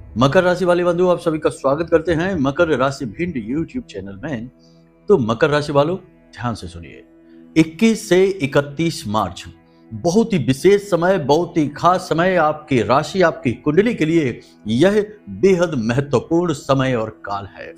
मकर राशि वाले बंधु आप सभी का स्वागत करते हैं मकर राशि भिंड यूट्यूब चैनल में। तो मकर राशि वालों ध्यान से सुनिए, 21 से 31 मार्च बहुत ही विशेष समय, बहुत ही खास समय आपकी राशि, आपकी कुंडली के लिए यह बेहद महत्वपूर्ण समय और काल है।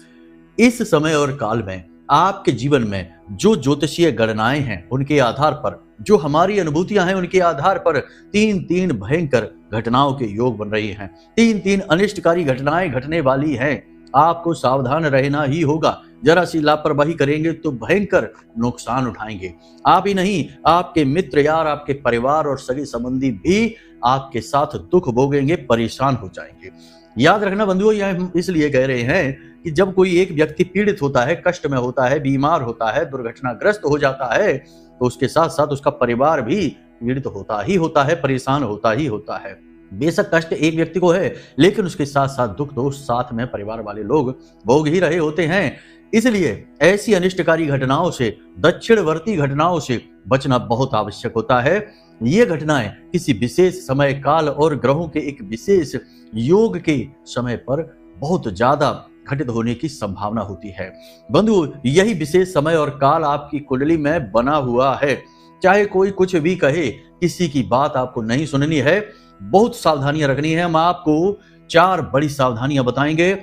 इस समय और काल में आपके जीवन में जो ज्योतिषीय गणनाएं हैं उनके आधार पर, जो हमारी अनुभूतियां हैं उनके आधार पर तीन तीन भयंकर घटनाओं के योग बन रही हैं, तीन तीन अनिष्टकारी घटनाएं घटने वाली हैं। आपको सावधान रहना ही होगा। जरा सी लापरवाही करेंगे तो भयंकर नुकसान उठाएंगे। आप ही नहीं, आपके मित्र यार, आपके परिवार और सगे संबंधी भी आपके साथ दुख भोगेंगे, परेशान हो जाएंगे। याद रखना बंधुओं, यह हम इसलिए कह रहे हैं कि जब कोई एक व्यक्ति पीड़ित होता है, कष्ट में होता है, बीमार होता है, दुर्घटनाग्रस्त हो जाता है, तो उसके साथ साथ उसका परिवार भी पीड़ित होता ही होता है, परेशान होता ही होता है। बेशक कष्ट एक व्यक्ति को है, लेकिन उसके साथ साथ दुख तो साथ में परिवार वाले लोग भोग ही रहे होते हैं। इसलिए ऐसी अनिष्टकारी घटनाओं से, दक्षिणवर्ती घटनाओं से बचना बहुत आवश्यक होता है। ये घटनाएं किसी विशेष समय काल और ग्रहों के एक विशेष योग के समय पर बहुत ज्यादा घटित होने की संभावना होती है। बंधु, यही विशेष समय और काल आपकी कुंडली में बना हुआ है। चाहे कोई कुछ भी कहे, किसी की बात आपको नहीं सुननी है, बहुत सावधानियां रखनी है। हम आपको 4 बड़ी सावधानियां बताएंगे,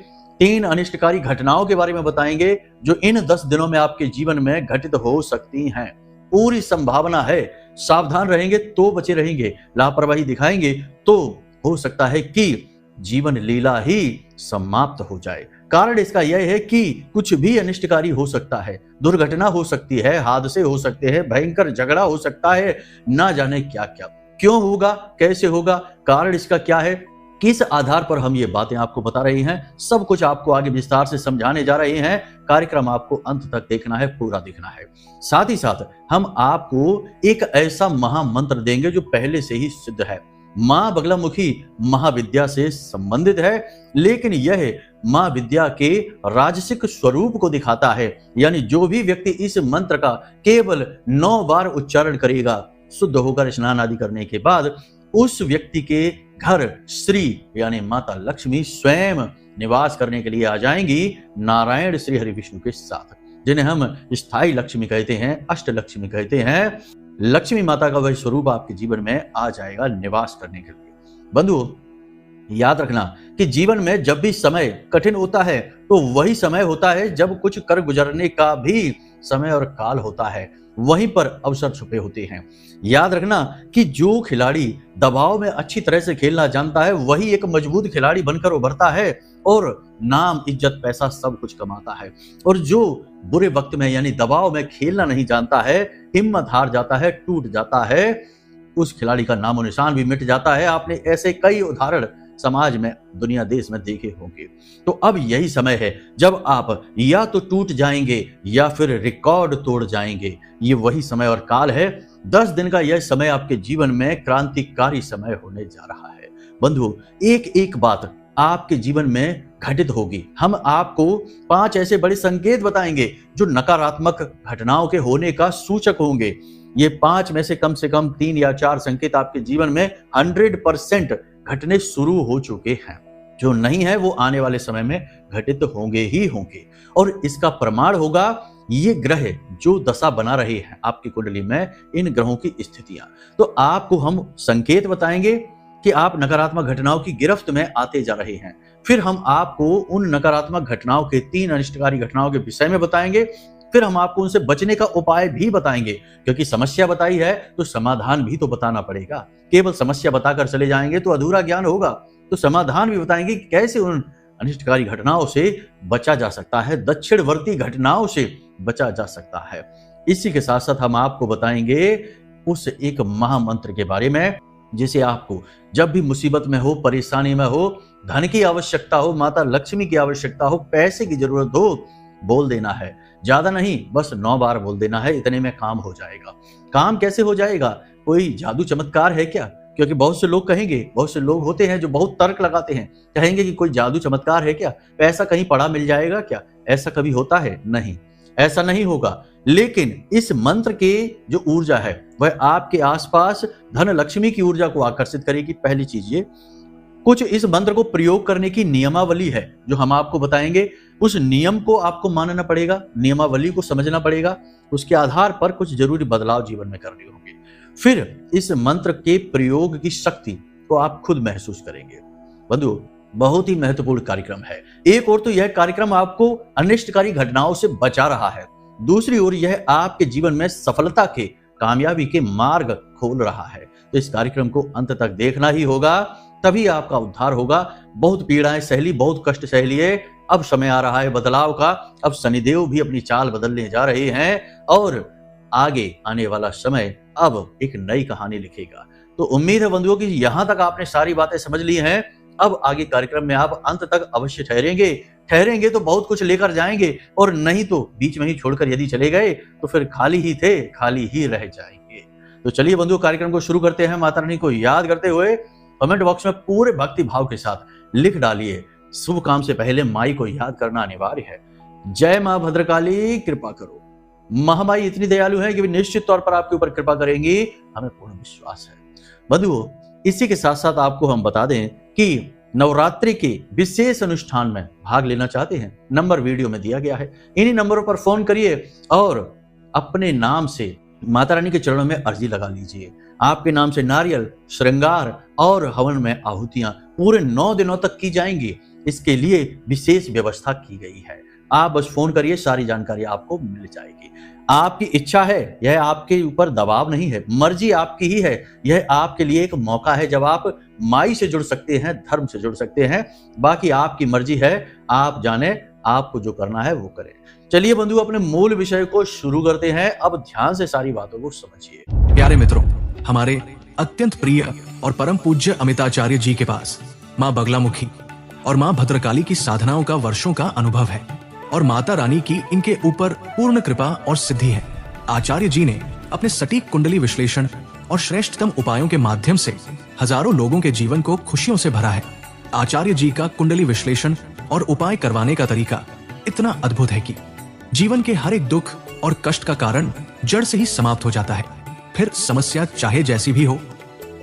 3 अनिष्टकारी घटनाओं के बारे में बताएंगे जो इन 10 दिनों में आपके जीवन में घटित हो सकती हैं। पूरी संभावना है, सावधान रहेंगे तो बचे रहेंगे, लापरवाही दिखाएंगे तो हो सकता है कि जीवन लीला ही समाप्त हो जाए। कारण इसका यह है कि कुछ भी अनिष्टकारी हो सकता है, दुर्घटना हो सकती है, हादसे हो सकते हैं, भयंकर झगड़ा हो सकता है, ना जाने क्या क्या। क्यों होगा, कैसे होगा, कारण इसका क्या है, किस आधार पर हम ये बातें आपको बता रहे हैं, सब कुछ आपको आगे विस्तार से समझाने जा रहे हैं। कार्यक्रम आपको अंत तक देखना है, पूरा देखना है। साथ ही साथ हम आपको एक ऐसा महामंत्र देंगे जो पहले से ही सिद्ध है, मां बगलामुखी महाविद्या से संबंधित है, लेकिन यह मां विद्या के राजसिक स्वरूप को दिखाता है। यानी जो भी व्यक्ति इस मंत्र का केवल 9 बार उच्चारण करेगा, शुद्ध होकर स्नान आदि करने के बाद, उस व्यक्ति के घर श्री यानी माता लक्ष्मी स्वयं निवास करने के लिए आ जाएंगी, नारायण श्री हरि विष्णु के साथ, जिन्हें हम स्थायी लक्ष्मी कहते हैं, अष्ट लक्ष्मी कहते हैं। लक्ष्मी माता का वह स्वरूप आपके जीवन में आ जाएगा निवास करने के लिए। बंधुओं, याद रखना कि जीवन में जब भी समय कठिन होता है तो वही समय होता है जब कुछ कर गुजरने का भी समय और काल होता है, वहीं पर अवसर छुपे होते हैं। याद रखना कि जो खिलाड़ी दबाव में अच्छी तरह से खेलना जानता है वही एक मजबूत खिलाड़ी बनकर उभरता है और नाम, इज्जत, पैसा सब कुछ कमाता है। और जो बुरे वक्त में यानी दबाव में खेलना नहीं जानता है, हिम्मत हार जाता है, टूट जाता है, उस खिलाड़ी का नामो निशान भी मिट जाता है। आपने ऐसे कई उदाहरण समाज में, दुनिया देश में देखे होंगे। तो अब यही समय है जब आप या तो टूट जाएंगे या फिर रिकॉर्ड तोड़ जाएंगे। ये वही समय और काल है। 10 दिन का यह समय आपके जीवन में क्रांतिकारी समय होने जा रहा है। बंधुओं, एक एक बात आपके जीवन में घटित होगी। हम आपको 5 ऐसे बड़े संकेत बताएंगे जो नकारात्मक घटनाओं के होने का सूचक होंगे। ये 5 में से कम 3 या 4 संकेत आपके जीवन में 100% घटने शुरू हो चुके हैं। जो नहीं है वो आने वाले समय में घटित होंगे ही होंगे। और इसका प्रमाण होगा ये ग्रह जो दशा बना रहे हैं आपकी कुंडली में, इन ग्रहों की स्थितियां। तो आपको हम संकेत बताएंगे कि आप नकारात्मक घटनाओं की गिरफ्त में आते जा रहे हैं। फिर हम आपको उन नकारात्मक घटनाओं के, 3 अनिष्टकारी घटनाओं के विषय में बताएंगे। फिर हम आपको उनसे बचने का उपाय भी बताएंगे, क्योंकि समस्या बताई है तो समाधान भी तो बताना पड़ेगा। केवल समस्या बताकर चले जाएंगे तो अधूरा ज्ञान होगा। तो समाधान भी बताएंगे कि कैसे उन अनिष्टकारी घटनाओं से बचा जा सकता है, दक्षिणवर्ती घटनाओं से बचा जा सकता है। इसी के साथ साथ हम आपको बताएंगे उस एक महामंत्र के बारे में जिसे आपको जब भी मुसीबत में हो, परेशानी में हो, धन की आवश्यकता हो, माता लक्ष्मी की आवश्यकता हो, पैसे की जरूरत हो, बोल देना है। ज्यादा नहीं, बस 9 बार बोल देना है, इतने में काम हो जाएगा। काम कैसे हो जाएगा? कोई जादू चमत्कार है क्या? क्योंकि बहुत से लोग कहेंगे, बहुत से लोग होते हैं जो बहुत तर्क लगाते हैं, कहेंगे कि कोई जादू चमत्कार है क्या, पैसा कहीं पड़ा मिल जाएगा क्या? ऐसा कभी होता है? नहीं, ऐसा नहीं होगा। लेकिन इस मंत्र के जो ऊर्जा है वह आपके आसपास धन लक्ष्मी की ऊर्जा को आकर्षित करेगी। पहली चीज ये। कुछ इस मंत्र को प्रयोग करने की नियमावली है जो हम आपको बताएंगे। उस नियम को आपको मानना पड़ेगा, नियमावली को समझना पड़ेगा, उसके आधार पर कुछ जरूरी बदलाव जीवन में करने होंगे। फिर इस मंत्र के प्रयोग की शक्ति को आप खुद महसूस करेंगे। बंधुओं, बहुत ही महत्वपूर्ण कार्यक्रम है। एक ओर तो यह कार्यक्रम आपको अनिष्टकारी घटनाओं से बचा रहा है, दूसरी ओर यह आपके जीवन में सफलता के, कामयाबी के मार्ग खोल रहा है। तो इस कार्यक्रम को अंत तक देखना ही होगा, तभी आपका उद्धार होगा। बहुत पीड़ाएं सह ली, बहुत कष्ट सह लिए, अब समय आ रहा है बदलाव का। अब शनिदेव भी अपनी चाल बदलने जा रहे हैं और आगे आने वाला समय अब एक नई कहानी लिखेगा। तो उम्मीद है बंधुओं कि यहां तक आपने सारी बातें समझ ली हैं। अब आगे कार्यक्रम में आप अंत तक अवश्य ठहरेंगे तो बहुत कुछ लेकर जाएंगे, और नहीं तो बीच में ही छोड़कर यदि चले गए तो फिर खाली ही थे, खाली ही रह जाएंगे। तो चलिए बंधुओं, कार्यक्रम को शुरू करते हैं। माता रानी को याद करते हुए कमेंट बॉक्स में पूरे भक्ति भाव के साथ लिख डालिए, शुभ काम से पहले माई को याद करना अनिवार्य है। जय मां भद्रकाली, कृपा करो। महामाई इतनी दयालु है कि वे निश्चित तौर पर आपके ऊपर कृपा करेंगी, हमें पूर्ण विश्वास है। बंधुओं, इसी के साथ साथ आपको हम बता दें कि नवरात्रि के विशेष अनुष्ठान में भाग लेना चाहते हैं, नंबर वीडियो में दिया गया है। इन्हीं नंबरों पर फोन करिए और अपने नाम से माता रानी के चरणों में अर्जी लगा लीजिए। आपके नाम से नारियल, श्रृंगार और हवन में आहुतियां पूरे 9 दिनों तक की जाएंगी। इसके लिए विशेष व्यवस्था की गई है। आप बस फोन करिए, सारी जानकारी आपको मिल जाएगी। आपकी इच्छा है, यह आपके ऊपर दबाव नहीं है, मर्जी आपकी ही है। यह आपके लिए एक मौका है जब आप माई से जुड़ सकते हैं, धर्म से जुड़ सकते हैं। बाकी आपकी मर्जी है, आप जाने, आपको जो करना है वो करें। चलिए बंधु, अपने मूल विषय को शुरू करते हैं। अब ध्यान से सारी बातों को समझिए। प्यारे मित्रों, हमारे अत्यंत प्रिय और परम पूज्य अमिताचार्य जी के पास माँ बगलामुखी और माँ भद्रकाली की साधनाओं का वर्षों का अनुभव है और माता रानी की इनके ऊपर पूर्ण कृपा और सिद्धि है। आचार्य जी ने अपने सटीक कुंडली विश्लेषण और श्रेष्ठतम उपायों के माध्यम से हजारों लोगों के जीवन को खुशियों से भरा है। आचार्य जी का कुंडली विश्लेषण और उपाय करवाने का तरीका इतना अद्भुत है कि जीवन के हर एक दुख और कष्ट का कारण जड़ से ही समाप्त हो जाता है। फिर समस्या चाहे जैसी भी हो,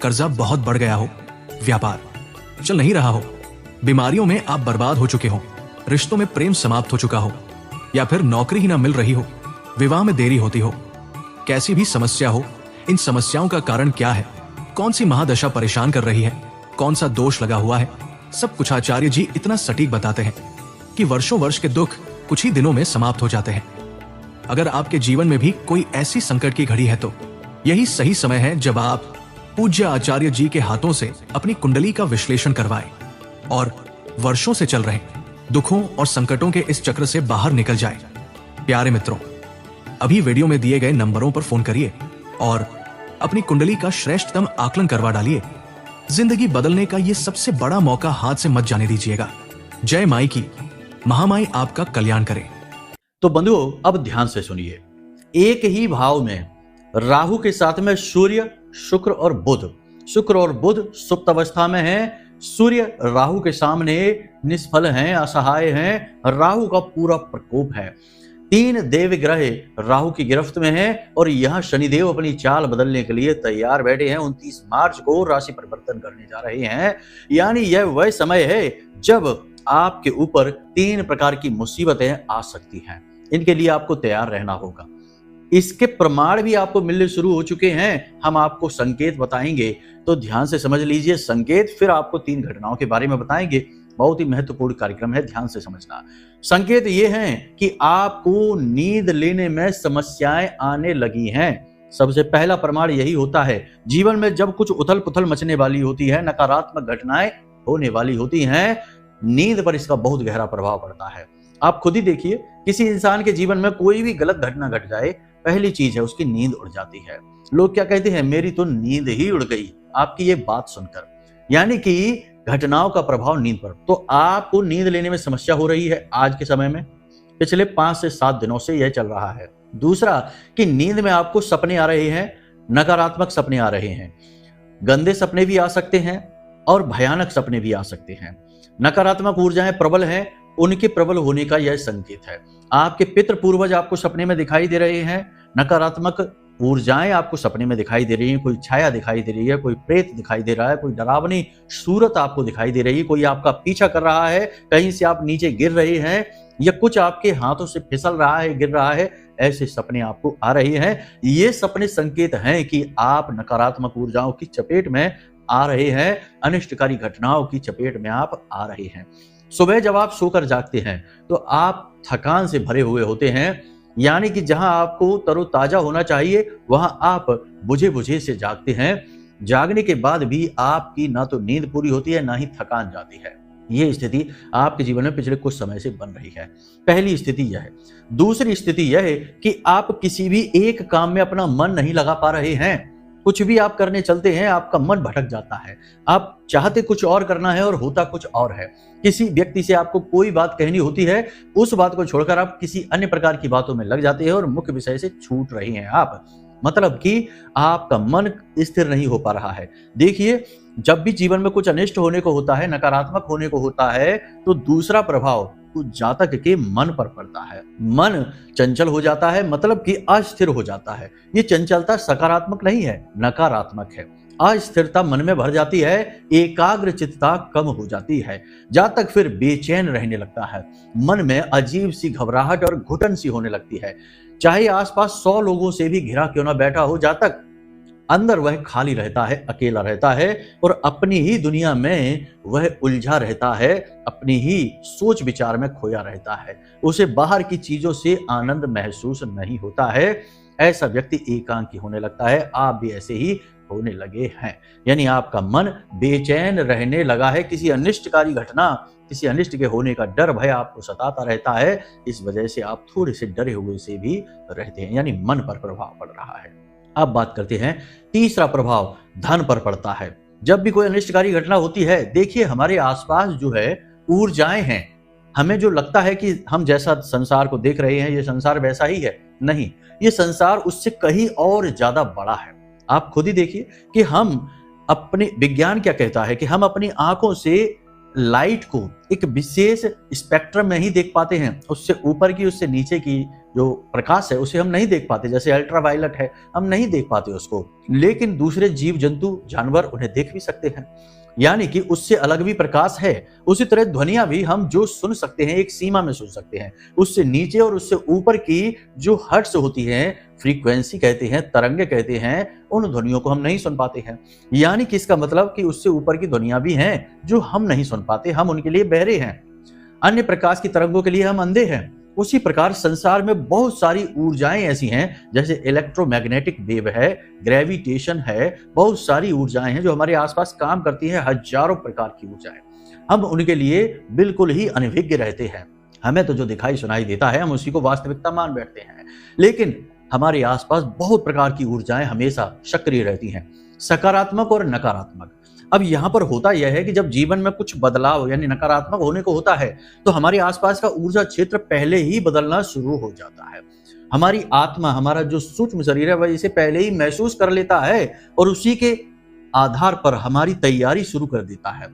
कर्जा बहुत बढ़ गया हो, व्यापार चल नहीं रहा हो, बीमारियों में आप बर्बाद हो चुके हो, रिश्तों में प्रेम समाप्त हो चुका हो, या फिर नौकरी ही ना मिल रही हो, विवाह में देरी होती हो, कैसी भी समस्या हो, इन समस्याओं का कारण क्या है, कौन सी महादशा परेशान कर रही है, कौन सा दोष लगा हुआ है, सब कुछ आचार्य जी इतना सटीक बताते हैं कि वर्षों वर्ष के दुख कुछ ही दिनों में समाप्त हो जाते हैं। अगर आपके जीवन में भी कोई ऐसी संकट की घड़ी है तो यही सही समय है जब आप पूज्य आचार्य जी के हाथों से अपनी कुंडली का विश्लेषण करवाएं और वर्षों से चल रहे दुखों और संकटों के इस चक्र से बाहर निकल जाएं। प्यारे मित्रों, अभी वीडियो में दिए गए नंबरों पर फोन करिए और अपनी कुंडली का श्रेष्ठतम आकलन करवा डालिए। जिंदगी बदलने का ये सबसे बड़ा मौका हाथ से मत जाने दीजिएगा। जय माई की, महामाई आपका कल्याण करे। तो बंधुओं, अब ध्यान से सुनिए। एक ही भाव में राहु के साथ में सूर्य, शुक्र और बुध। शुक्र और बुध सुप्त अवस्था में हैं। सूर्य राहु के सामने निष्फल हैं, असहाय हैं। राहु का पूरा प्रकोप है। 3 देव ग्रह राहु की गिरफ्त में हैं और यहाँ शनिदेव अपनी चाल बदलने के लिए तैयार बैठे हैं। 29 मार्च को राशि परिवर्तन करने जा रहे हैं। यानी यह वह समय है जब आपके ऊपर 3 प्रकार की मुसीबतें आ सकती हैं। इनके लिए आपको तैयार रहना होगा। इसके प्रमाण भी आपको मिलने शुरू हो चुके हैं। हम आपको संकेत बताएंगे, तो ध्यान से समझ लीजिए संकेत। फिर आपको 3 घटनाओं के बारे में बताएंगे। बहुत ही महत्वपूर्ण कार्यक्रम है, ध्यान से समझना। संकेत ये हैं कि आपको नींद लेने में समस्याएं आने लगी हैं। सबसे पहला प्रमाण यही होता है। जीवन में जब कुछ उथल पुथल मचने वाली होती है, नकारात्मक घटनाएं होने वाली होती हैं, नींद पर इसका बहुत गहरा प्रभाव पड़ता है। आप खुद ही देखिए, किसी इंसान के जीवन में कोई भी गलत घटना घट जाए, पहली चीज है उसकी नींद उड़ जाती है। लोग क्या कहते हैं, मेरी तो नींद ही उड़ गई, आपकी ये बात सुनकर। यानी कि घटनाओं का प्रभाव नींद पर। तो आपको नींद लेने में समस्या हो रही है आज के समय में, पिछले 5 से 7 दिनों से यह चल रहा है। दूसरा कि नींद में आपको सपने आ रहे हैं, नकारात्मक सपने आ रहे हैं। गंदे सपने भी आ सकते हैं और भयानक सपने भी आ सकते हैं। नकारात्मक ऊर्जाएं प्रबल हैं, उनके प्रबल होने का यह संकेत है। आपके पितृ पूर्वज आपको सपने में दिखाई दे रहे हैं। नकारात्मक ऊर्जाएं आपको सपने में दिखाई दे रही हैं, कोई छाया दिखाई दे रही है, कोई प्रेत दिखाई दे रहा है, कोई डरावनी सूरत आपको दिखाई दे रही है, कोई आपका पीछा कर रहा है, कहीं से आप नीचे गिर रहे हैं या कुछ आपके हाथों से फिसल रहा है, गिर रहा है, ऐसे सपने आपको आ रहे हैं। ये सपने संकेत हैं कि आप नकारात्मक ऊर्जाओं की चपेट में आ रहे हैं, अनिष्टकारी घटनाओं की चपेट में आप आ रहे हैं। सुबह जब आप सोकर जागते हैं तो आप थकान से भरे हुए होते हैं, यानी कि जहां आपको तरोताजा होना चाहिए वहां आप बुझे बुझे से जागते हैं। जागने के बाद भी आपकी ना तो नींद पूरी होती है ना ही थकान जाती है। ये स्थिति आपके जीवन में पिछले कुछ समय से बन रही है। पहली स्थिति यह है। दूसरी स्थिति यह है कि आप किसी भी एक काम में अपना मन नहीं लगा पा रहे हैं। कुछ भी आप करने चलते हैं, आपका मन भटक जाता है। आप चाहते कुछ और करना है और होता कुछ और है। किसी व्यक्ति से आपको कोई बात कहनी होती है, उस बात को छोड़कर आप किसी अन्य प्रकार की बातों में लग जाते हैं और मुख्य विषय से छूट रहे हैं आप। मतलब कि आपका मन स्थिर नहीं हो पा रहा है। देखिए, जब भी जीवन में कुछ अनिष्ट होने को होता है, नकारात्मक होने को होता है, तो दूसरा प्रभाव उस जातक के मन पर पड़ता है। मन चंचल हो जाता है, मतलब कि अस्थिर हो जाता है। ये चंचलता सकारात्मक नहीं है, नकारात्मक है। अस्थिरता मन में भर जाती है, एकाग्र चित्तता कम हो जाती है। जातक फिर बेचैन रहने लगता है, मन में अजीब सी घबराहट और घुटन सी होने लगती है। चाहे आसपास 100 लोगों से भी घिरा क्यों ना बैठा हो, जातक अंदर वह खाली रहता है, अकेला रहता है और अपनी ही दुनिया में वह उलझा रहता है, अपनी ही सोच विचार में खोया रहता है। उसे बाहर की चीजों से आनंद महसूस नहीं होता है। ऐसा व्यक्ति एकांकी होने लगता है। आप भी ऐसे ही होने लगे हैं, यानी आपका मन बेचैन रहने लगा है। किसी अनिष्टकारी घटना, किसी अनिष्ट के होने का डर, भय आपको सताता रहता है। इस वजह से आप थोड़े से डरे हुए से भी रहते हैं, यानी मन पर प्रभाव पड़ रहा है। अब बात करते हैं, तीसरा प्रभाव धन पर पड़ता है। जब भी कोई अनिष्टकारी घटना होती है, देखिए हमारे आसपास जो है ऊर्जाएं हैं। हमें जो लगता है कि हम जैसा संसार को देख रहे हैं ये संसार वैसा ही है, नहीं, ये संसार उससे कहीं और ज्यादा बड़ा है। आप खुद ही देखिए कि हम अपने, विज्ञान क्या कहता है कि हम अपनी आंखों से लाइट को एक विशेष स्पेक्ट्रम में ही देख पाते हैं। उससे ऊपर की, उससे नीचे की जो प्रकाश है उसे हम नहीं देख पाते। जैसे अल्ट्रावायलेट है, हम नहीं देख पाते उसको, लेकिन दूसरे जीव जंतु, जानवर उन्हें देख भी सकते हैं, यानी कि उससे अलग भी प्रकाश है। उसी तरह ध्वनियां भी हम जो सुन सकते हैं एक सीमा में सुन सकते हैं। उससे नीचे और उससे ऊपर की जो हर्ट्ज होती हैं, फ्रीक्वेंसी कहते हैं, तरंगे कहते हैं, उन ध्वनियों को हम नहीं सुन पाते हैं। यानी कि इसका मतलब कि उससे ऊपर की ध्वनियां भी हैं जो हम नहीं सुन पाते, हम उनके लिए बहरे हैं। अन्य प्रकाश की तरंगों के लिए हम अंधे हैं। उसी प्रकार संसार में बहुत सारी ऊर्जाएं ऐसी हैं, जैसे इलेक्ट्रोमैग्नेटिक वेव है, ग्रेविटेशन है, बहुत सारी ऊर्जाएं हैं जो हमारे आसपास काम करती हैं, हजारों प्रकार की ऊर्जाएं। हम उनके लिए बिल्कुल ही अनभिज्ञ रहते हैं। हमें तो जो दिखाई सुनाई देता है हम उसी को वास्तविकता मान बैठते हैं, लेकिन हमारे आसपास बहुत प्रकार की ऊर्जाएं हमेशा सक्रिय रहती हैं, सकारात्मक और नकारात्मक। अब यहाँ पर होता यह है कि जब जीवन में कुछ बदलाव यानी नकारात्मक होने को होता है तो हमारे आसपास का ऊर्जा क्षेत्र पहले ही बदलना शुरू हो जाता है। हमारी आत्मा, हमारा जो सूक्ष्म शरीर है, वह इसे पहले ही महसूस कर लेता है और उसी के आधार पर हमारी तैयारी शुरू कर देता है।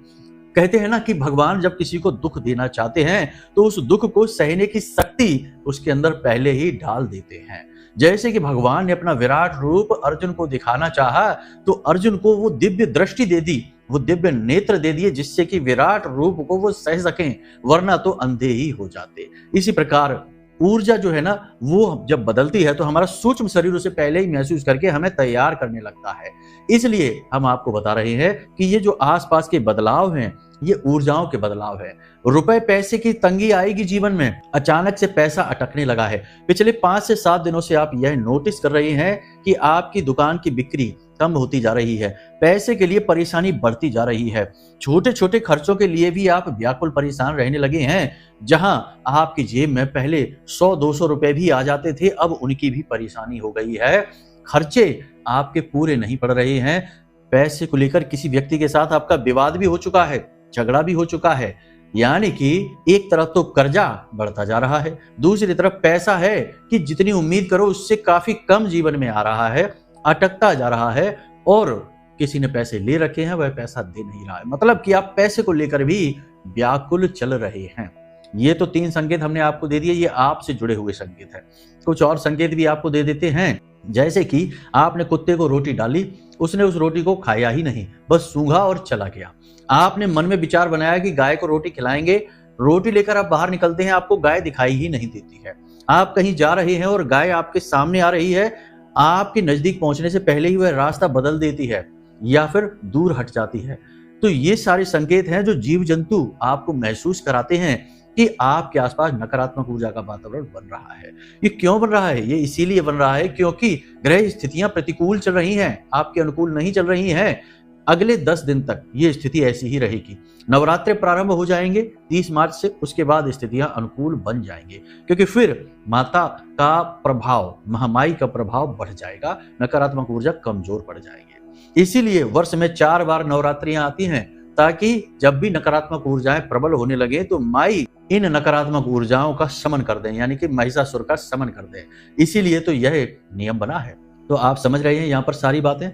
कहते हैं ना कि भगवान जब किसी को दुख देना चाहते हैं तो उस दुख को सहने की शक्ति उसके अंदर पहले ही डाल देते हैं। जैसे कि भगवान ने अपना विराट रूप अर्जुन को दिखाना चाहा तो अर्जुन को वो दिव्य दृष्टि दे दी, वो दिव्य नेत्र दे दिए, जिससे कि विराट रूप को वो सह सकें, वरना तो अंधे ही हो जाते। इसी प्रकार ऊर्जा जो है ना, वो जब बदलती है तो हमारा सूक्ष्म शरीर उसे पहले ही महसूस करके हमें तैयार करने लगता है। इसलिए हम आपको बता रहे हैं कि ये जो आसपास के बदलाव हैं, ये ऊर्जाओं के बदलाव है। रुपए पैसे की तंगी आएगी जीवन में, अचानक से पैसा अटकने लगा है। पिछले 5 से 7 दिनों से आप यह नोटिस कर रहे हैं कि आपकी दुकान की बिक्री कम होती जा रही है, पैसे के लिए परेशानी बढ़ती जा रही है। छोटे छोटे खर्चों के लिए भी आप व्याकुल परेशान रहने लगे हैं। जहां आपकी जेब में पहले 100-200 रुपए भी आ जाते थे, अब उनकी भी परेशानी हो गई है। खर्चे आपके पूरे नहीं पड़ रहे हैं। पैसे को लेकर किसी व्यक्ति के साथ आपका विवाद भी हो चुका है, झगड़ा भी हो चुका है। यानी कि एक तरफ तो कर्जा बढ़ता जा रहा है, दूसरी तरफ पैसा है कि जितनी उम्मीद करो उससे काफी कम जीवन में आ रहा है, अटकता जा रहा है, और किसी ने पैसे ले रखे हैं वह पैसा दे नहीं रहा है। मतलब कि आप पैसे को लेकर भी व्याकुल चल रहे हैं। ये तो 3 संकेत हमने आपको दे दिए, ये आपसे जुड़े हुए संकेत हैं। कुछ और संकेत भी आपको दे देते हैं। जैसे कि आपने कुत्ते को रोटी डाली, उसने उस रोटी को खाया ही नहीं, बस सूंघा और चला गया। आपने मन में विचार बनाया कि गाय को रोटी खिलाएंगे, रोटी लेकर आप बाहर निकलते हैं, आपको गाय दिखाई ही नहीं देती है। आप कहीं जा रहे हैं और गाय आपके सामने आ रही है, आपके नजदीक पहुंचने से पहले ही वह रास्ता बदल देती है या फिर दूर हट जाती है। तो ये सारे संकेत हैं जो जीव जंतु आपको महसूस कराते हैं कि आपके आसपास नकारात्मक ऊर्जा का वातावरण बन रहा है। ये क्यों बन रहा है? ये इसीलिए बन रहा है क्योंकि ग्रह स्थितियां प्रतिकूल चल रही हैं, आपके अनुकूल नहीं चल रही हैं। अगले 10 दिन तक ये स्थिति ऐसी ही रहेगी। नवरात्रे प्रारंभ हो जाएंगे 30 मार्च से, उसके बाद स्थितियां अनुकूल बन जाएंगे क्योंकि फिर माता का प्रभाव, महामाई का प्रभाव बढ़ जाएगा, नकारात्मक ऊर्जा कमजोर पड़ जाएगी। इसीलिए वर्ष में 4 बार नवरात्रियां आती हैं ताकि जब भी नकारात्मक ऊर्जाएं प्रबल होने लगे तो माई इन नकारात्मक ऊर्जाओं का शमन कर दें, यानी कि महिषासुर का शमन कर दें। इसीलिए तो यह नियम बना है। तो आप समझ रहे हैं यहाँ पर सारी बातें।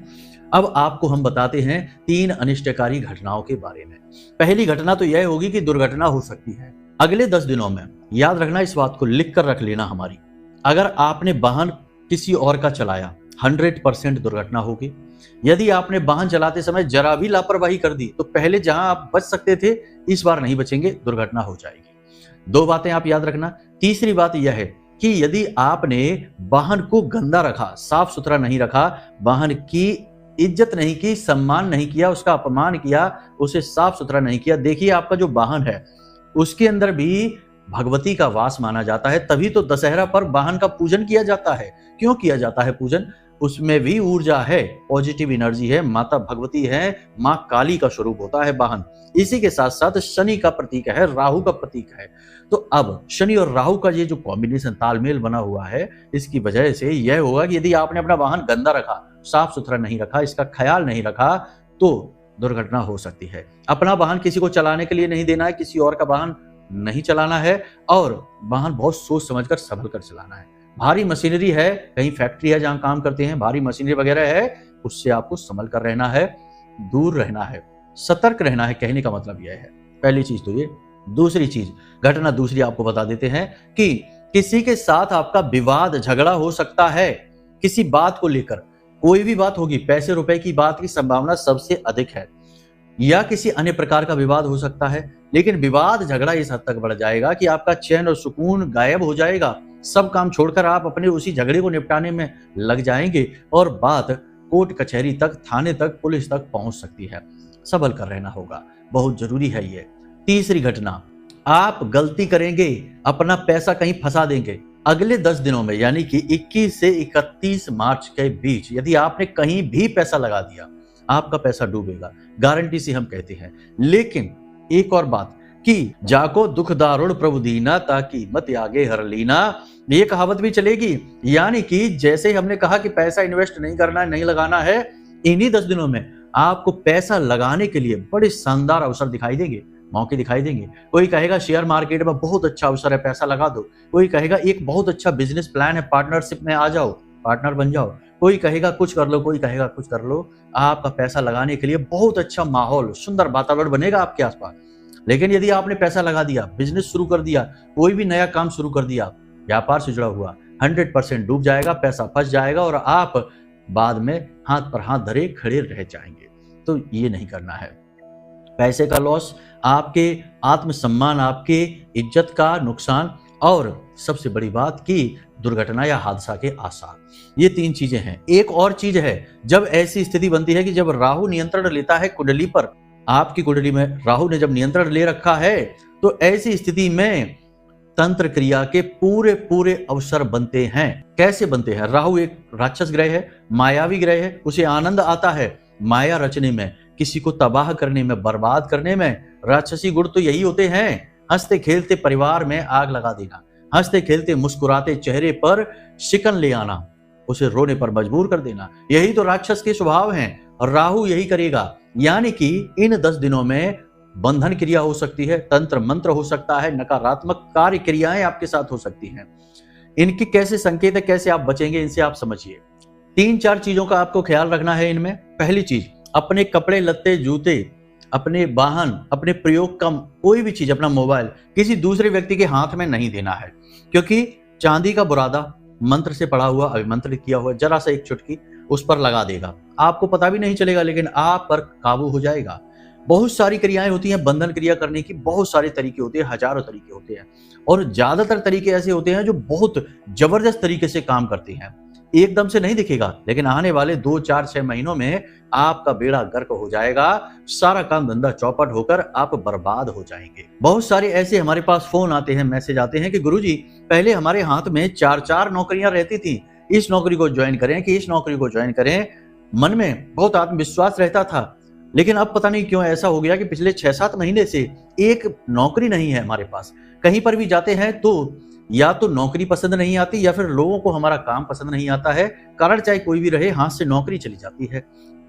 अब आपको हम बताते हैं 3 अनिष्टकारी घटनाओं के बारे में। पहली घटना तो यह होगी कि दुर्घटना हो सकती है अगले 10 दिनों में। याद रखना, इस बात को लिख कर रख लेना हमारी। अगर आपने वाहन किसी और का चलाया, 100% दुर्घटना होगी। यदि आपने वाहन चलाते समय जरा भी लापरवाही कर दी तो पहले जहां आप बच सकते थे, इस बार नहीं बचेंगे, दुर्घटना हो जाएगी। 2 बातें आप याद रखना। तीसरी बात यह है कि यदि आपने वाहन को गंदा रखा, साफ सुथरा नहीं रखा, वाहन की इज्जत नहीं की, सम्मान नहीं किया, उसका अपमान किया, उसे साफ सुथरा नहीं किया, देखिए आपका जो वाहन है उसके अंदर भी भगवती का वास माना जाता है। तभी तो दशहरा पर वाहन का पूजन किया जाता है। क्यों किया जाता है पूजन? उसमें भी ऊर्जा है, पॉजिटिव एनर्जी है, माता भगवती है, मां काली का स्वरूप होता है वाहन। इसी के साथ साथ शनि का प्रतीक है, राहु का प्रतीक है। तो अब शनि और राहु का ये जो कॉम्बिनेशन, तालमेल बना हुआ है, इसकी वजह से यह होगा कि यदि आपने अपना वाहन गंदा रखा, साफ सुथरा नहीं रखा, इसका ख्याल नहीं रखा, तो दुर्घटना हो सकती है। अपना वाहन किसी को चलाने के लिए नहीं देना है, किसी और का वाहन नहीं चलाना है, और वाहन बहुत सोच समझकर संभल कर चलाना है। भारी मशीनरी है, कहीं फैक्ट्री है जहां काम करते हैं, भारी मशीनरी वगैरह है, उससे आपको संभल कर रहना है, दूर रहना है, सतर्क रहना है। कहने का मतलब यह है, पहली चीज तो ये। दूसरी चीज, घटना दूसरी आपको बता देते हैं कि किसी के साथ आपका विवाद, झगड़ा हो सकता है किसी बात को लेकर। कोई भी बात होगी, पैसे रुपए की बात की संभावना सबसे अधिक है, या किसी अन्य प्रकार का विवाद हो सकता है। लेकिन विवाद, झगड़ा इस हद तक बढ़ जाएगा कि आपका चैन और सुकून गायब हो जाएगा। सब काम छोड़कर आप अपने उसी झगड़े को निपटाने में लग जाएंगे और बात कोर्ट कचहरी तक, थाने तक, पुलिस तक पहुंच सकती है। संभल कर रहना होगा, बहुत जरूरी है ये। तीसरी घटना, आप गलती करेंगे, अपना पैसा कहीं फंसा देंगे। अगले 10 दिनों में, यानी कि 21 से 31 मार्च के बीच, यदि आपने कहीं भी पैसा लगा दिया, आपका पैसा डूबेगा, गारंटी से हम कहते हैं। लेकिन एक और बात कि जाको दुख दारुण प्रभु दीना, ताकि मत आगे हर लीना, ये कहावत भी चलेगी। यानी कि जैसे हमने कहा कि पैसा इन्वेस्ट नहीं करना है, नहीं लगाना है, इन्हीं 10 दिनों में आपको पैसा लगाने के लिए बड़े शानदार अवसर दिखाई देंगे, मौके दिखाई देंगे। कोई कहेगा शेयर मार्केट में बहुत अच्छा अवसर है, पैसा लगा दो। कोई कहेगा एक बहुत अच्छा बिजनेस प्लान है, पार्टनरशिप में आ जाओ, पार्टनर बन जाओ। कोई कहेगा कुछ कर लो, कोई कहेगा कुछ कर लो। आपका पैसा लगाने के लिए बहुत अच्छा माहौल, सुंदर वातावरण बनेगा आपके आसपास। लेकिन यदि आपने पैसा लगा दिया, बिजनेस शुरू कर दिया, कोई भी नया काम शुरू कर दिया, व्यापार से जुड़ा हुआ, 100% डूब जाएगा, पैसा फंस जाएगा और आप बाद में हाथ पर हाथ धरे खड़े रह जाएंगे। तो ये नहीं करना है। पैसे का लॉस, आपके आत्मसम्मान, आपके इज्जत का नुकसान, और सबसे बड़ी बात कि दुर्घटना या हादसा के आसार। ये 3 चीजें हैं। एक और चीज है, जब ऐसी स्थिति बनती है कि जब राहु नियंत्रण लेता है कुंडली पर, आपकी कुंडली में राहु ने जब नियंत्रण ले रखा है, तो ऐसी स्थिति में तंत्र क्रिया के पूरे पूरे अवसर बनते हैं। कैसे बनते हैं? राहु एक राक्षस ग्रह है, मायावी ग्रह है, उसे आनंद आता है माया रचने में, किसी को तबाह करने में, बर्बाद करने में। राक्षसी गुण तो यही होते हैं, हंसते खेलते परिवार में आग लगा देना, हंसते खेलते मुस्कुराते चेहरे पर शिकन ले आना, उसे रोने पर मजबूर कर देना। यही तो राक्षस के स्वभाव हैं और राहु यही करेगा। यानी कि इन 10 दिनों में बंधन क्रिया हो सकती है, तंत्र मंत्र हो सकता है, नकारात्मक कार्य क्रियाएं आपके साथ हो सकती हैं। इनके कैसे संकेत है, कैसे आप बचेंगे, इनसे आप समझिए। 3-4 चीजों का आपको ख्याल रखना है इनमें। पहली चीज, अपने कपड़े लत्ते, जूते, अपने वाहन, अपने प्रयोग का कोई भी चीज, अपना मोबाइल किसी दूसरे व्यक्ति के हाथ में नहीं देना है। क्योंकि चांदी का बुरादा, मंत्र से पढ़ा हुआ, अभिमंत्रित किया हुआ जरा सा एक चुटकी उस पर लगा देगा, आपको पता भी नहीं चलेगा, लेकिन आप पर काबू हो जाएगा। बहुत सारी क्रियाएं होती हैं बंधन क्रिया करने की, बहुत सारे तरीके होते हैं, हजारों तरीके होते हैं, और ज्यादातर तरीके ऐसे होते हैं जो बहुत जबरदस्त तरीके से काम करते हैं। एकदम से नहीं दिखेगा, लेकिन आने वाले 2, 4, 6 महीनों में आपका बेड़ा गर्क हो जाएगा, सारा काम धंधा चौपट होकर आप बर्बाद हो जाएंगे। बहुत सारे ऐसे हमारे पास फोन आते हैं, मैसेज आते हैं कि गुरुजी पहले हमारे हाथ में 4-4 नौकरियां रहती थी, इस नौकरी को ज्वाइन करें कि इस नौकरी को ज्वाइन करें। मन में बहुत आत्मविश्वास रहता था, लेकिन अब पता नहीं क्यों ऐसा हो गया कि पिछले 6-7 महीने से एक नौकरी नहीं है हमारे पास। कहीं पर भी जाते हैं तो या तो नौकरी पसंद नहीं आती या फिर लोगों को हमारा काम पसंद नहीं आता है। कारण चाहे कोई भी रहे, हाथ से नौकरी चली जाती है।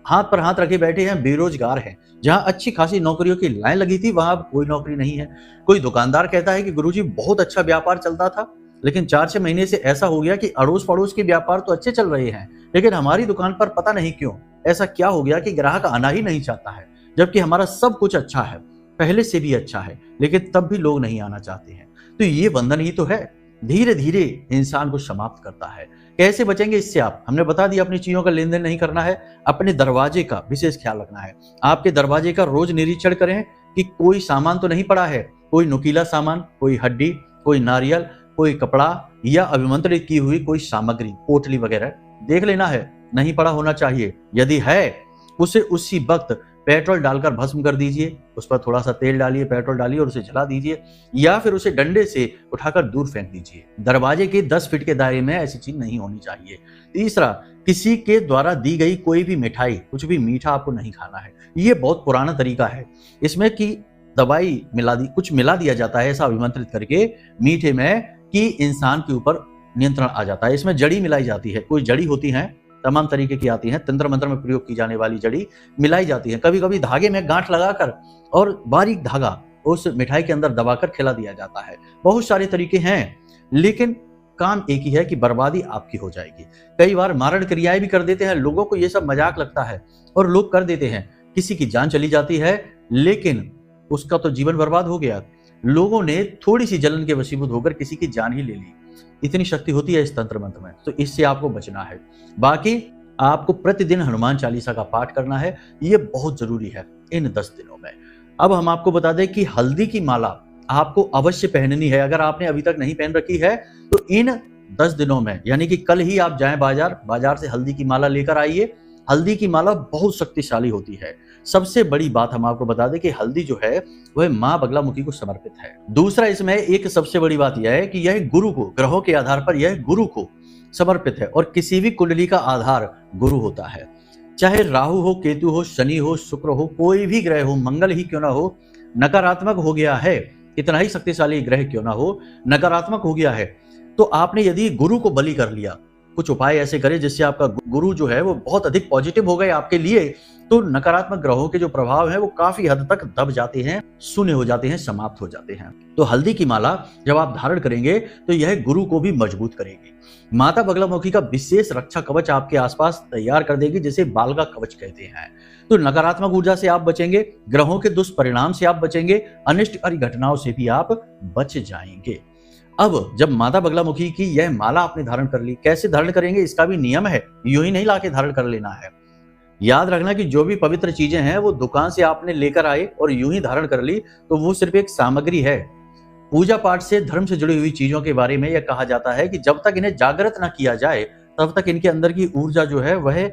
हाथ पर हाथ रखे बैठे हैं, बेरोजगार हैं। जहां अच्छी खासी नौकरियों की लाइन लगी थी वहां कोई नौकरी नहीं है। कोई दुकानदार कहता है कि गुरुजी बहुत अच्छा व्यापार चलता था, लेकिन 4-6 महीने से ऐसा हो गया कि अड़ोस पड़ोस के व्यापार तो अच्छे चल रहे हैं, लेकिन हमारी दुकान पर पता नहीं क्यों ऐसा क्या हो गया कि ग्राहक आना ही नहीं चाहता है, जबकि हमारा सब कुछ अच्छा है, पहले से भी अच्छा है, लेकिन तब भी लोग नहीं आना चाहते हैं। तो ये बंधन ही तो है, धीरे धीरे इंसान को समाप्त करता है। कैसे बचेंगे इससे आप? हमने बता दिया, अपनी चीजों का लेन देन नहीं करना है, अपने दरवाजे का विशेष ख्याल रखना है। आपके दरवाजे का रोज निरीक्षण करें कि कोई सामान तो नहीं पड़ा है, कोई नुकीला सामान, कोई हड्डी, कोई नारियल, कोई कपड़ा या अभिमंत्रित की हुई कोई सामग्री, पोटली वगैरह देख लेना है, नहीं पड़ा होना चाहिए। यदि है उसे उसी वक्त पेट्रोल डालकर भस्म कर दीजिए, उस पर थोड़ा सा तेल डालिए, पेट्रोल डालिए और उसे जला दीजिए, या फिर उसे डंडे से उठाकर दूर फेंक दीजिए। दरवाजे के 10 फीट के दायरे में ऐसी चीज नहीं होनी चाहिए। तीसरा, किसी के द्वारा दी गई कोई भी मिठाई, कुछ भी मीठा आपको नहीं खाना है। ये बहुत पुराना तरीका है, इसमें कि दवाई कुछ मिला दिया जाता है ऐसा अभिमंत्रित करके मीठे में कि इंसान के ऊपर नियंत्रण आ जाता है। इसमें जड़ी मिलाई जाती है, कोई जड़ी होती है, तमाम तरीके की आती हैं, तंत्र मंत्र में प्रयोग की जाने वाली जड़ी मिलाई जाती है। कभी कभी धागे में गांठ लगाकर और बारीक धागा उस मिठाई के अंदर दबाकर खिला दिया जाता है। बहुत सारे तरीके हैं, लेकिन काम एक ही है कि बर्बादी आपकी हो जाएगी। कई बार मारण क्रियाएं भी कर देते हैं, लोगों को ये सब मजाक लगता है और लोग कर देते हैं। किसी की जान चली जाती है, लेकिन उसका तो जीवन बर्बाद हो गया। लोगों ने थोड़ी सी जलन के वशीभूत होकर किसी की जान ही ले ली। इतनी शक्ति होती है इस तंत्र मंत्र में, तो इससे आपको बचना है। बाकी आपको प्रतिदिन हनुमान चालीसा का पाठ करना है, ये बहुत जरूरी है इन 10 दिनों में। अब हम आपको बता दें कि हल्दी की माला आपको अवश्य पहननी है। अगर आपने अभी तक नहीं पहन रखी है तो इन 10 दिनों में, यानी कि कल ही आप जाएं बाजार से हल्दी की माला लेकर आइए। हल्दी की माला बहुत शक्तिशाली होती है। सबसे बड़ी बात हम आपको बता दें कि हल्दी जो है वह मां बगलामुखी को समर्पित है। दूसरा, इसमें एक सबसे बड़ी बात यह है कि यह गुरु को, ग्रहों के आधार पर यह गुरु को समर्पित है, और किसी भी कुंडली का आधार गुरु होता है। चाहे राहु हो, केतु हो, शनि हो, शुक्र हो, कोई भी ग्रह हो, मंगल ही क्यों ना हो, नकारात्मक हो गया है, कितना ही शक्तिशाली ग्रह क्यों ना हो, नकारात्मक हो गया है, तो आपने यदि गुरु को बलि कर लिया, कुछ उपाय ऐसे करें जिससे आपका गुरु जो है वो बहुत अधिक पॉजिटिव हो गए आपके लिए, तो नकारात्मक ग्रहों के जो प्रभाव हैं वो काफी हद तक दब जाते हैं, शून्य हो जाते हैं, समाप्त हो जाते हैं। तो हल्दी की माला जब आप धारण करेंगे तो यह गुरु को भी मजबूत करेगी। माता बगलामुखी का विशेष रक्षा कवच आपके आसपास तैयार कर देगी, जिसे बाल का कवच कहते हैं। तो नकारात्मक ऊर्जा से आप बचेंगे, ग्रहों के दुष्परिणाम से आप बचेंगे, अनिष्टकारी घटनाओं से भी आप बच जाएंगे। अब जब माता बगलामुखी की यह माला आपने धारण कर ली, कैसे धारण करेंगे इसका भी नियम है, यूं ही नहीं लाके धारण कर लेना है। याद रखना कि जो भी पवित्र चीजें हैं वो दुकान से आपने लेकर आए और यूं ही धारण कर ली तो वो सिर्फ एक सामग्री है। पूजा पाठ से, धर्म से जुड़ी हुई चीजों के बारे में यह कहा जाता है कि जब तक इन्हें जागृत न किया जाए तब तक इनके अंदर की ऊर्जा जो है वह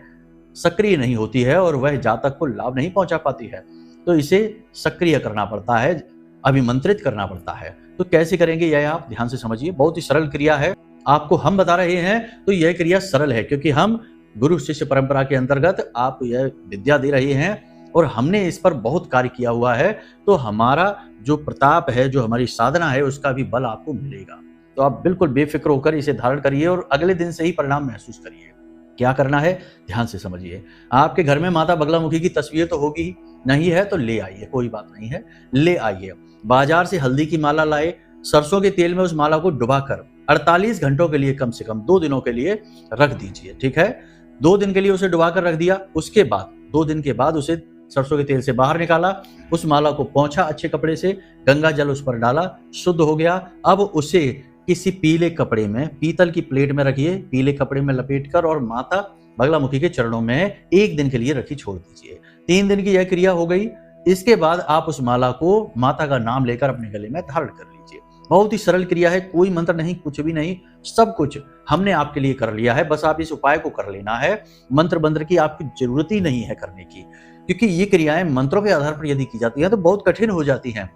सक्रिय नहीं होती है और वह जातक को लाभ नहीं पहुंचा पाती है। तो इसे सक्रिय करना पड़ता है, अभिमंत्रित करना पड़ता है। तो कैसे करेंगे यह आप ध्यान से समझिए, बहुत ही सरल क्रिया है। आपको हम बता रहे हैं तो यह क्रिया सरल है, क्योंकि हम गुरु शिष्य परंपरा के अंतर्गत आपको यह विद्या दे रहे हैं और हमने इस पर बहुत कार्य किया हुआ है। तो हमारा जो प्रताप है, जो हमारी साधना है, उसका भी बल आपको मिलेगा। तो आप बिल्कुल बेफिक्र होकर इसे धारण करिए और अगले दिन से ही परिणाम महसूस करिए। क्या करना है ध्यान से समझिए। आपके घर में माता बगलामुखी की तस्वीर तो होगी ही, नहीं है तो ले आइए, कोई बात नहीं है, ले आइए। बाजार से हल्दी की माला लाए, सरसों के तेल में उस माला को डुबाकर 48 घंटों के लिए, कम से कम 2 दिनों के लिए रख दीजिए। ठीक है, 2 दिन के लिए उसे डुबाकर रख दिया। उसके बाद 2 दिन के बाद उसे सरसों के तेल से बाहर निकाला, उस माला को पोंछा अच्छे कपड़े से, गंगा जल उस पर डाला, शुद्ध हो गया। अब उसे किसी पीले कपड़े में, पीतल की प्लेट में रखिए, पीले कपड़े में लपेटकर और माता बगलामुखी के चरणों में 1 दिन के लिए रखी छोड़ दीजिए। 3 दिन की यह क्रिया हो गई। इसके बाद आप उस माला को माता का नाम लेकर अपने गले में धारण कर लीजिए। बहुत ही सरल क्रिया है, कोई मंत्र नहीं, कुछ भी नहीं, सब कुछ हमने आपके लिए कर लिया है। बस आप इस उपाय को कर लेना है। मंत्र की आपकी जरूरत ही नहीं है करने की, क्योंकि ये क्रियाएं मंत्रों के आधार पर यदि की जाती है तो बहुत कठिन हो जाती हैं।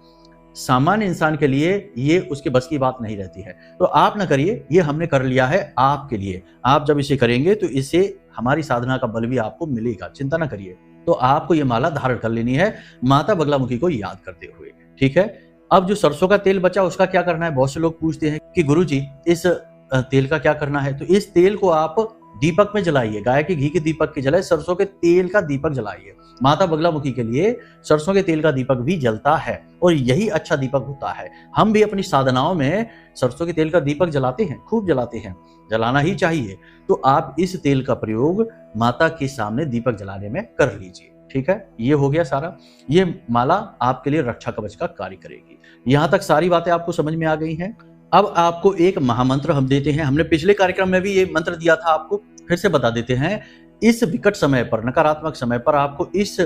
सामान्य इंसान के लिए ये उसके बस की बात नहीं रहती है। तो आप ना करिए, ये हमने कर लिया है आपके लिए। आप जब इसे करेंगे तो इससे हमारी साधना का बल भी आपको मिलेगा, चिंता ना करिए। तो आपको ये माला धारण कर लेनी है माता बगलामुखी को याद करते हुए, ठीक है। अब जो सरसों का तेल बचा उसका क्या करना है? बहुत से लोग पूछते हैं कि गुरुजी इस तेल का क्या करना है। तो इस तेल को आप दीपक में जलाइए, गाय के घी के दीपक के जलाए, सरसों के तेल का दीपक जलाइए। माता बगलामुखी के लिए सरसों के तेल का दीपक भी जलता है और यही अच्छा दीपक होता है। हम भी अपनी साधनाओं में सरसों के तेल का दीपक जलाते हैं, खूब जलाते हैं, जलाना ही चाहिए। तो आप इस तेल का प्रयोग माता के सामने दीपक जलाने में कर लीजिए, ठीक है। ये हो गया सारा। ये माला आपके लिए रक्षा कवच का कार्य करेगी। यहां तक सारी बातें आपको समझ में आ गई हैं। अब आपको एक महामंत्र हम देते हैं। हमने पिछले कार्यक्रम में भी ये मंत्र दिया था, आपको फिर से बता देते हैं। इस विकट समय पर, नकारात्मक समय पर आपको इस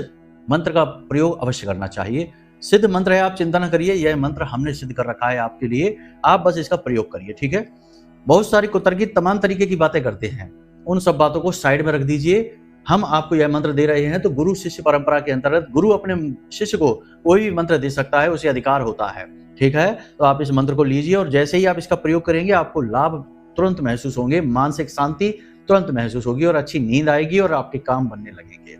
मंत्र का प्रयोग अवश्य करना चाहिए। सिद्ध मंत्र है, आप चिंता न करिए, यह मंत्र हमने सिद्ध कर रखा है आपके लिए। आप बस इसका प्रयोग करिए, ठीक है। बहुत सारी कुतर्कित तमाम तरीके की बातें करते हैं, उन सब बातों को साइड में रख दीजिए। हम आपको यह मंत्र दे रहे हैं तो गुरु शिष्य परंपरा के अंतर्गत गुरु अपने शिष्य को कोई भी मंत्र दे सकता है, उसे अधिकार होता है, ठीक है। तो आप इस मंत्र को लीजिए और जैसे ही आप इसका प्रयोग करेंगे आपको लाभ तुरंत महसूस होंगे, मानसिक शांति तुरंत महसूस होगी और अच्छी नींद आएगी और आपके काम बनने लगेंगे।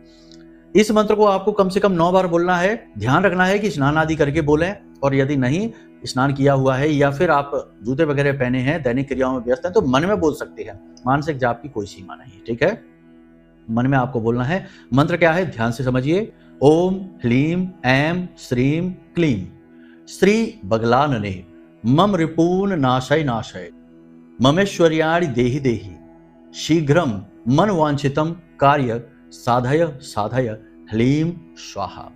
इस मंत्र को आपको कम से कम 9 बार बोलना है। ध्यान रखना है कि स्नान आदि करके बोलें, और यदि नहीं स्नान किया हुआ है या फिर आप जूते वगैरह पहने हैं, दैनिक क्रियाओं में व्यस्त हैं, तो मन में बोल सकते हैं। मानसिक जाप की कोई सीमा नहीं, ठीक है। मन में आपको बोलना है। मंत्र क्या है, ध्यान से समझिए। ओम ह्लीम ऐं श्रीम क्लीम श्री बगलानने मम रिपून नाशय नाशय ममेश्वर्याणि देहि देहि शीघ्रम मन वांछितम कार्य साधय साधय ह्लीम स्वाहा।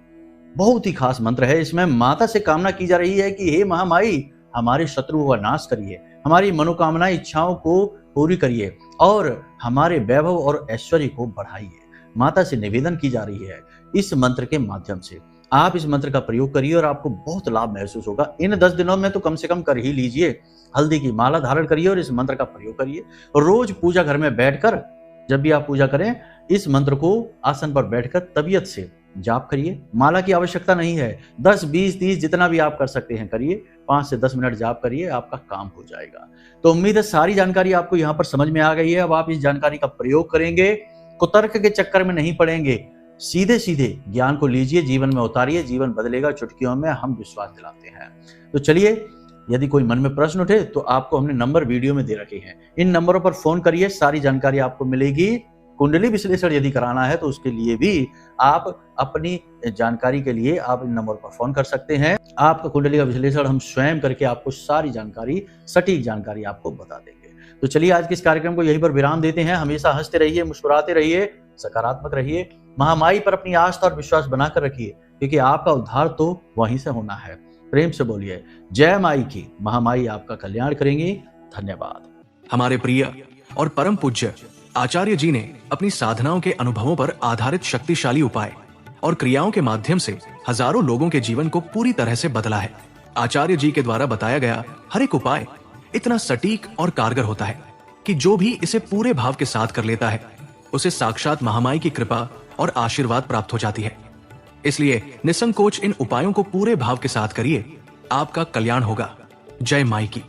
बहुत ही खास मंत्र है। इसमें माता से कामना की जा रही है कि हे महामाई, हमारे शत्रुओं का नाश करिए, हमारी मनोकामना इच्छाओं को पूरी करिए और हमारे वैभव और ऐश्वर्य को बढ़ाइए। माता से निवेदन की जा रही है इस मंत्र के माध्यम से। आप इस मंत्र का प्रयोग करिए और आपको बहुत लाभ महसूस होगा। इन 10 दिनों में तो कम से कम कर ही लीजिए। हल्दी की माला धारण करिए और इस मंत्र का प्रयोग करिए। रोज पूजा घर में बैठकर, जब भी आप पूजा करें, इस मंत्र को आसन पर बैठकर तबीयत से जाप करिए। माला की आवश्यकता नहीं है, 10, 20, 30 जितना भी आप कर सकते हैं करिए। 5 से 10 मिनट जाप करिए, आपका काम हो जाएगा। तो उम्मीद है सारी जानकारी आपको यहाँ पर समझ में आ गई है। अब आप इस जानकारी का प्रयोग करेंगे, कुतर्क के चक्कर में नहीं पड़ेंगे, सीधे सीधे ज्ञान को लीजिए, जीवन में उतारिए, जीवन बदलेगा चुटकियों में, हम विश्वास दिलाते हैं। तो चलिए, यदि कोई मन में प्रश्न उठे तो आपको हमने नंबर वीडियो में दे रखे हैं, इन नंबरों पर फोन करिए, सारी जानकारी आपको मिलेगी। कुंडली विश्लेषण यदि कराना है तो उसके लिए भी आप अपनी जानकारी के लिए आप इन नंबर पर फोन कर सकते हैं। आपका कुंडली का विश्लेषण हम स्वयं करके आपको सारी जानकारी, सटीक जानकारी आपको बता देंगे। तो चलिए, आज के इस कार्यक्रम को यहीं पर विराम देते हैं। हमेशा हंसते रहिए, मुस्कुराते रहिए, सकारात्मक रहिए, महामाई पर अपनी आस्था और विश्वास बनाकर रखिए, क्योंकि आपका उद्धार तो वहीं से होना है। प्रेम से बोलिए जय माई की। महामाई आपका कल्याण करेंगी। धन्यवाद। हमारे प्रिय और परम पूज्य आचार्य जी ने अपनी साधनाओं के अनुभवों पर आधारित शक्तिशाली उपाय और क्रियाओं के माध्यम से हजारों लोगों के जीवन को पूरी तरह से बदला है। आचार्य जी के द्वारा बताया गया हर एक उपाय इतना सटीक और कारगर होता है कि जो भी इसे पूरे भाव के साथ कर लेता है उसे साक्षात महामाई की कृपा और आशीर्वाद प्राप्त हो जाती है। इसलिए निसंकोच इन उपायों को पूरे भाव के साथ करिए, आपका कल्याण होगा। जय माई की।